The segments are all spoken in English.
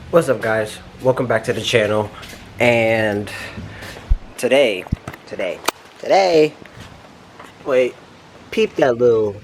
What's up, guys? Welcome back to the channel. And today, wait, peep that little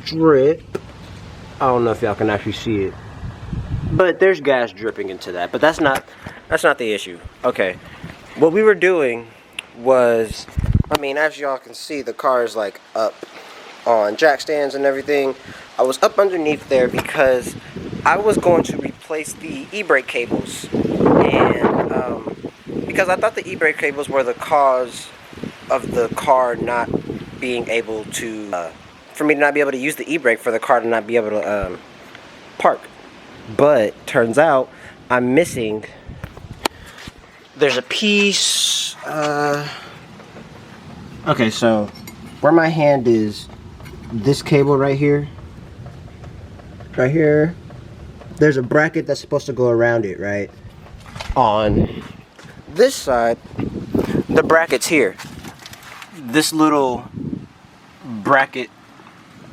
drip. I don't know if y'all can actually see it, but there's gas dripping into that. But that's not the issue. Okay, what we were doing was, as y'all can see, the car is like up on jack stands and everything. I was up underneath there because I was going to replace the e-brake cables, and because I thought the e-brake cables were the cause of the car not being able to, for me to not be able to use the e-brake, for the car to not be able to park. But turns out I'm missing. There's a piece. Okay, so where my hand is, this cable right here. There's a bracket that's supposed to go around it, right? On this side, the bracket's here. This little bracket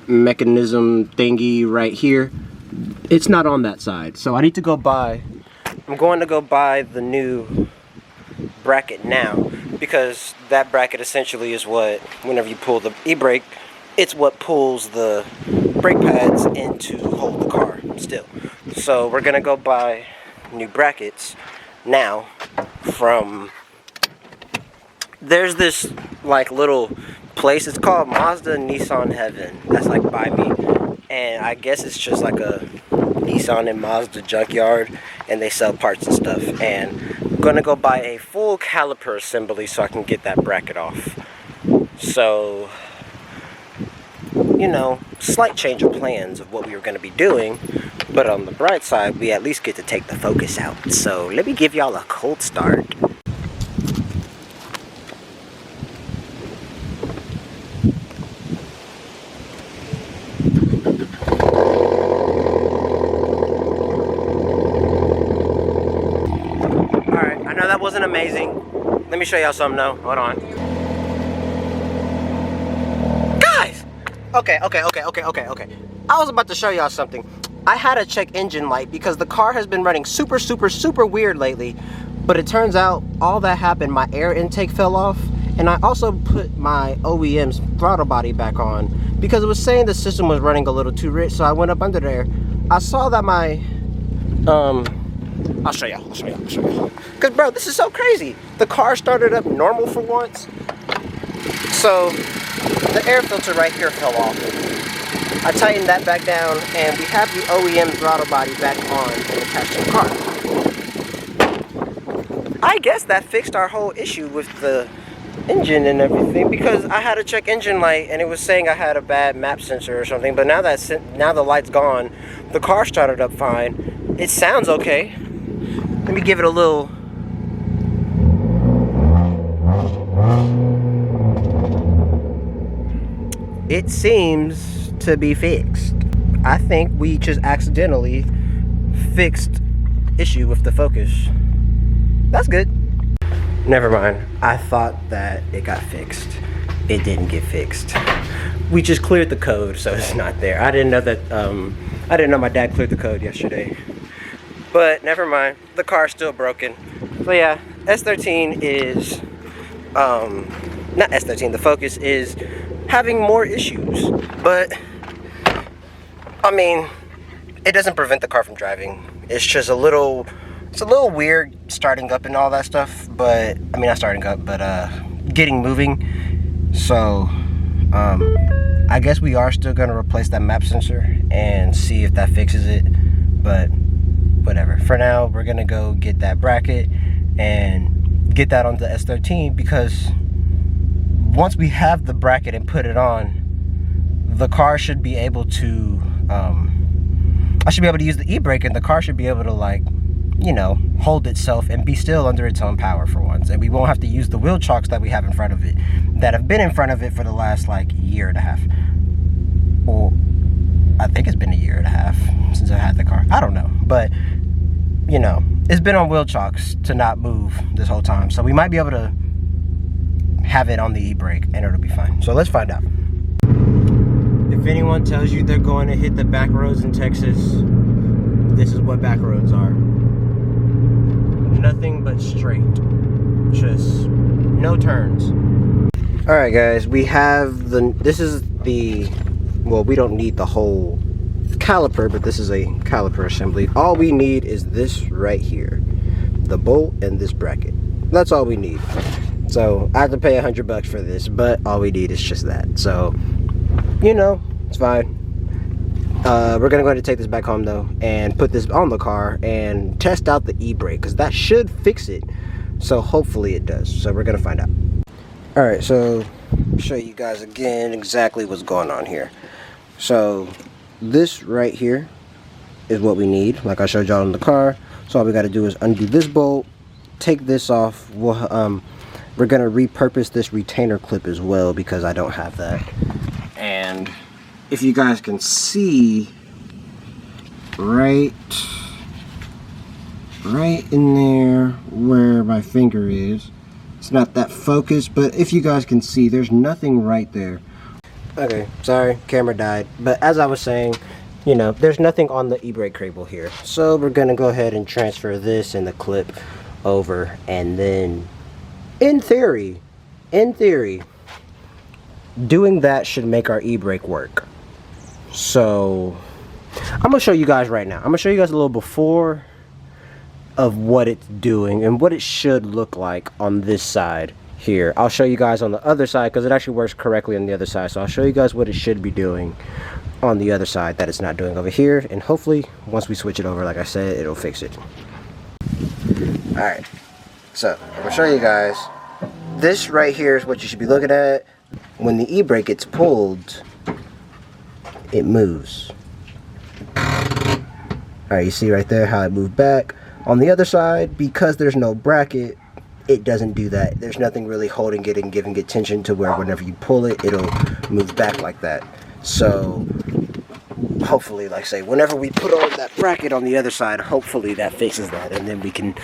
mechanism thingy right here, it's not on that side. So I need to go buy, I'm going to go buy the new bracket now, because that bracket essentially is what, whenever you pull the e-brake, it's what pulls the brake pads in to hold the car still. So we're gonna go buy new brackets now from, there's this like little place, it's called Mazda Nissan Heaven, that's like by me, and I guess it's just like a Nissan and Mazda junkyard, and they sell parts and stuff. And I'm gonna go buy a full caliper assembly so I can get that bracket off. So, you know, slight change of plans of what we were going to be doing, but on the bright side, we at least get to take the Focus out. So let me give y'all a cold start. Alright, I know that wasn't amazing. Let me show y'all something though. Hold on. Okay. I was about to show y'all something. I had to check engine light because the car has been running super weird lately. But it turns out all that happened, my air intake fell off. And I also put my OEM's throttle body back on because it was saying the system was running a little too rich. So I went up under there. I saw that my, I'll show y'all. Because bro, this is so crazy. The car started up normal for once. So the air filter right here fell off. I tightened that back down, and we have the OEM throttle body back on and attached to the car. I guess that fixed our whole issue with the engine and everything, because I had to check engine light and it was saying I had a bad map sensor or something. But now the light's gone, the car started up fine. It sounds okay. Let me give it a little. It seems to be fixed. I think we just accidentally fixed issue with the Focus. That's good. Never mind. I thought that it got fixed. It didn't get fixed. We just cleared the code, so it's not there. I didn't know that. I didn't know my dad cleared the code yesterday. But never mind. The car's still broken. So yeah, S13 is not S13. The Focus is having more issues, but it doesn't prevent the car from driving. It's just a little weird starting up and all that stuff, but not starting up, but getting moving. So I guess we are still gonna replace that map sensor and see if that fixes it, but whatever. For now, we're gonna go get that bracket and get that onto S13, because once we have the bracket and put it on, the car should be able to, I should be able to use the e-brake, and the car should be able to, like, you know, hold itself and be still under its own power for once. And we won't have to use the wheel chocks that we have in front of it, that have been in front of it for the last, like, year and a half. Well, I think it's been a year and a half since I had the car. I don't know, but, you know, it's been on wheel chocks to not move this whole time. So we might be able to have it on the e-brake and it'll be fine. So let's find out. If anyone tells you they're going to hit the back roads in Texas, this is what back roads are. Nothing but straight. Just no turns. Alright guys, we have this is the, well, we don't need the whole caliper, but this is a caliper assembly. All we need is this right here. The bolt and this bracket. That's all we need. So I have to pay $100 for this, but all we need is just that. So, you know, it's fine. We're gonna go ahead and take this back home though and put this on the car and test out the e-brake, because that should fix it. So hopefully it does. So we're gonna find out. Alright, so show you guys again exactly what's going on here. So this right here is what we need, like I showed y'all in the car. So all we got to do is undo this bolt, take this off. We're gonna repurpose this retainer clip as well because I don't have that. And if you guys can see, right in there where my finger is, it's not that focused, but if you guys can see, there's nothing right there. Okay, sorry, camera died. But as I was saying, you know, there's nothing on the e-brake cable here. So we're gonna go ahead and transfer this and the clip over, and then in theory, doing that should make our e-brake work. So I'm gonna show you guys right now. I'm gonna show you guys a little before of what it's doing and what it should look like on this side here. I'll show you guys on the other side because it actually works correctly on the other side. So I'll show you guys what it should be doing on the other side that it's not doing over here, and hopefully once we switch it over, like I said, it'll fix it. Alright, so I'm gonna show you guys. This right here is what you should be looking at. When the e-brake gets pulled, it moves. Alright, you see right there how it moved back. On the other side, because there's no bracket, it doesn't do that. There's nothing really holding it and giving it tension to where whenever you pull it, it'll move back like that. So hopefully, like I say, whenever we put on that bracket on the other side, hopefully that fixes that, and then we can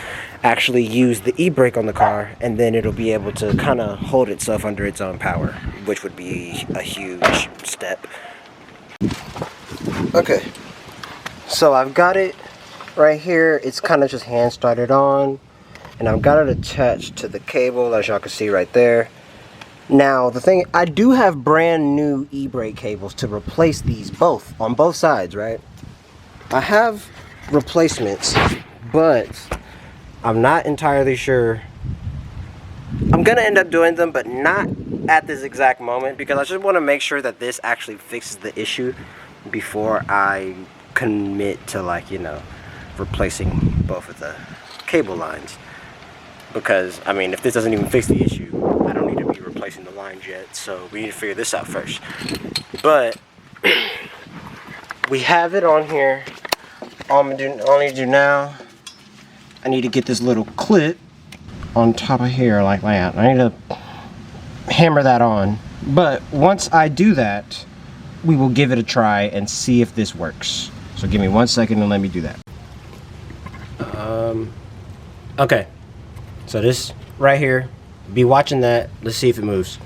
actually use the e-brake on the car, and then it'll be able to kind of hold itself under its own power, which would be a huge step. Okay, so I've got it right here. It's kind of just hand started on, and I've got it attached to the cable, as y'all can see right there. Now the thing, I do have brand new e-brake cables to replace these both on both sides, right? I have replacements, but I'm not entirely sure. I'm gonna end up doing them, but not at this exact moment, because I just want to make sure that this actually fixes the issue before I commit to, like, you know, replacing both of the cable lines. Because I mean, if this doesn't even fix the issue, I don't need to be replacing the lines yet, so we need to figure this out first. But we have it on here. All I need to do now, I need to get this little clip on top of here like that. I need to hammer that on. But once I do that, we will give it a try and see if this works. So give me 1 second and let me do that. Okay. So this right here, be watching that. Let's see if it moves.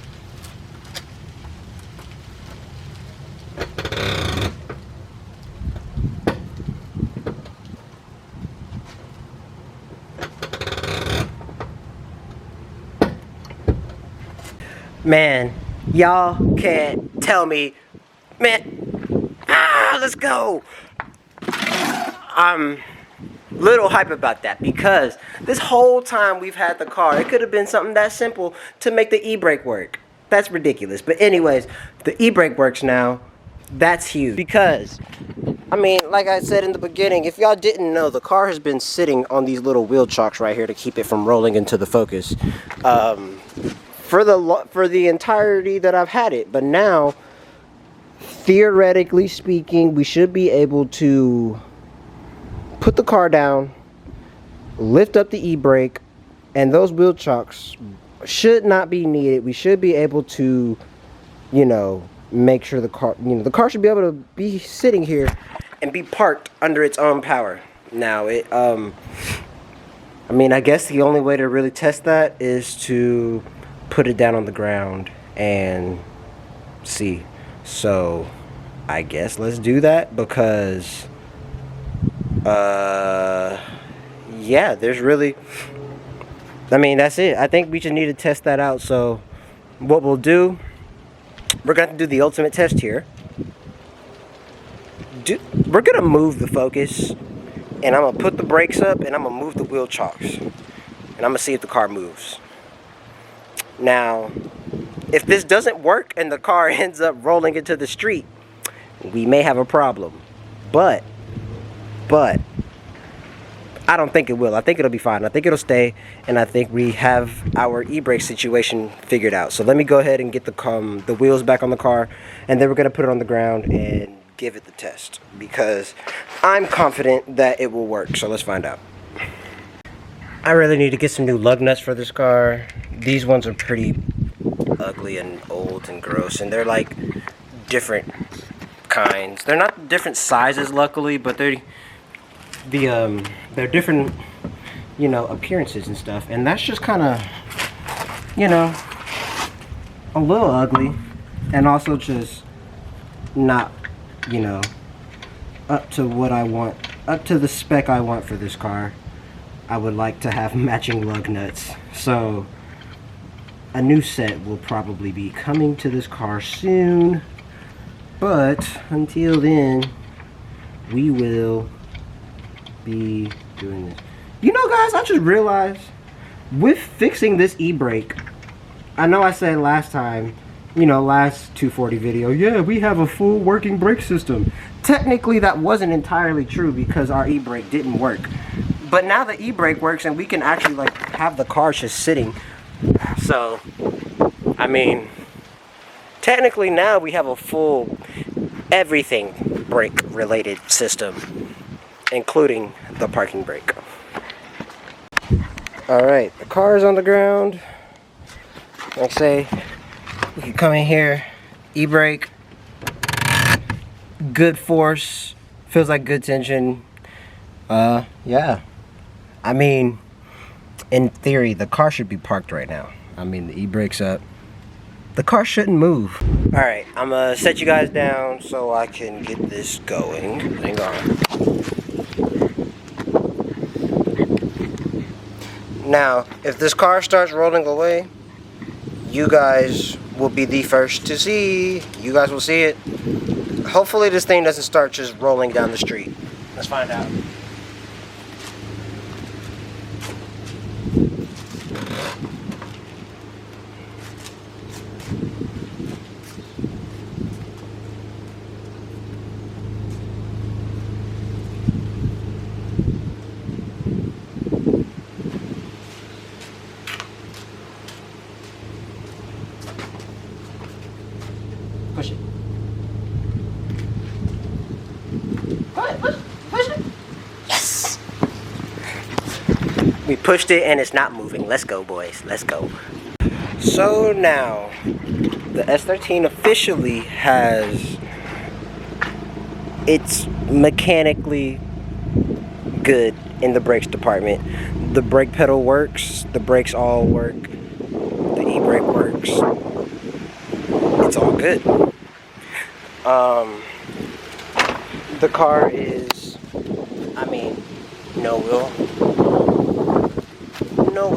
Man, y'all can't tell me, man. Let's go. I'm little hype about that, because this whole time we've had the car, it could have been something that simple to make the e-brake work. That's ridiculous. But anyways, the e-brake works now. That's huge, because I mean, like I said in the beginning, if y'all didn't know, the car has been sitting on these little wheel chocks right here to keep it from rolling into the Focus for the entirety that I've had it. But now, theoretically speaking, we should be able to put the car down, lift up the e-brake, and those wheel chocks should not be needed. We should be able to, you know, make sure the car, you know, the car should be able to be sitting here and be parked under its own power. Now, I mean, I guess the only way to really test that is to put it down on the ground and see. So, I guess let's do that, because yeah, there's really, I mean, that's it. I think we just need to test that out. So what we'll do, we're going to do the ultimate test here. We're going to move the Focus, and I'm going to put the brakes up, and I'm going to move the wheel chocks. And I'm going to see if the car moves. Now, if this doesn't work and the car ends up rolling into the street, we may have a problem. But I don't think it will. I think it'll be fine. I think it'll stay, and I think we have our e-brake situation figured out. So let me go ahead and get the wheels back on the car, and then we're gonna put it on the ground and give it the test, because I'm confident that it will work. So let's find out. I really need to get some new lug nuts for this car. These ones are pretty ugly and old and gross, and they're like different kinds. They're not different sizes, luckily, but they're different, you know, appearances and stuff, and that's just kind of, you know, a little ugly, and also just not, you know, up to what I want, up to the spec I want for this car. I would like to have matching lug nuts, so a new set will probably be coming to this car soon, but until then we will be doing this. You know, guys, I just realized with fixing this e-brake, I know I said last time, you know, last 240 video, yeah, we have a full working brake system. Technically that wasn't entirely true because our e-brake didn't work, but now the e-brake works and we can actually like have the car just sitting. So I mean, technically now we have a full everything brake related system, including the parking brake. Alright, the car is on the ground. Like I say, we can come in here, e-brake, good force, feels like good tension. Yeah. I mean, in theory, the car should be parked right now. I mean, the e-brake's up. The car shouldn't move. Alright, I'm gonna set you guys down so I can get this going. Hang on. Now, if this car starts rolling away, you guys will be the first to see. You guys will see it. Hopefully this thing doesn't start just rolling down the street. Let's find out. Push it. Push it. Yes! We pushed it and it's not moving. Let's go, boys. Let's go. So now, the S13 officially has, it's mechanically good in the brakes department. The brake pedal works. The brakes all work. The e-brake works. It's all good. The car is, I mean, no wheel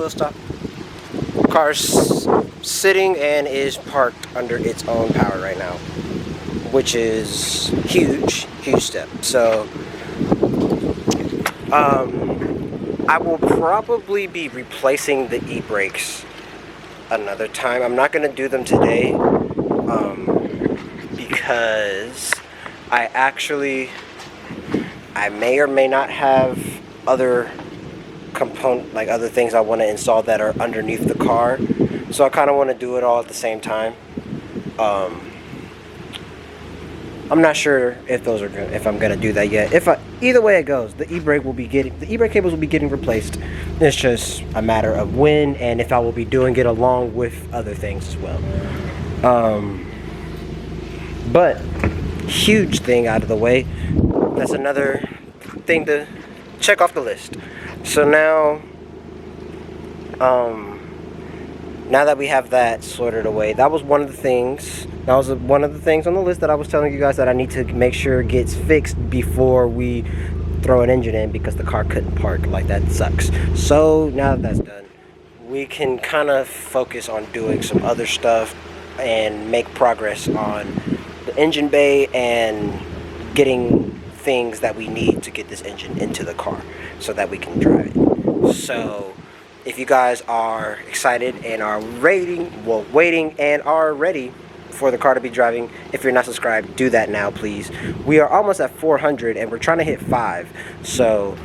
stop. Car's sitting and is parked under its own power right now, which is huge step. So I will probably be replacing the e-brakes another time. I'm not going to do them today because I may or may not have other other things I want to install that are underneath the car, so I kind of want to do it all at the same time. I'm not sure if if I'm gonna do that yet. Either way it goes, the e-brake cables will be getting replaced. It's just a matter of when and if I will be doing it along with other things as well. But huge thing out of the way. That's another thing to check off the list. So now now that we have that sorted away, that was one of the things on the list that I was telling you guys that I need to make sure gets fixed before we throw an engine in because the car couldn't park. Like, that sucks. So now that that's done, we can kind of focus on doing some other stuff and make progress on the engine bay and getting things that we need to get this engine into the car so that we can drive it. So if you guys are excited and are waiting and are ready for the car to be driving, if you're not subscribed, do that now, please. We are almost at 400 and we're trying to hit 5. So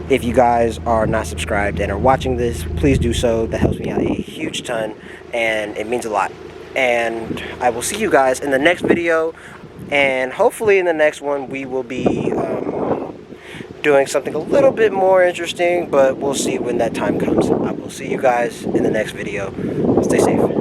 if you guys are not subscribed and are watching this, please do so. That helps me out a huge ton and it means a lot. And I will see you guys in the next video, and hopefully in the next one we will be doing something a little bit more interesting, but we'll see when that time comes. I will see you guys in the next video. Stay safe.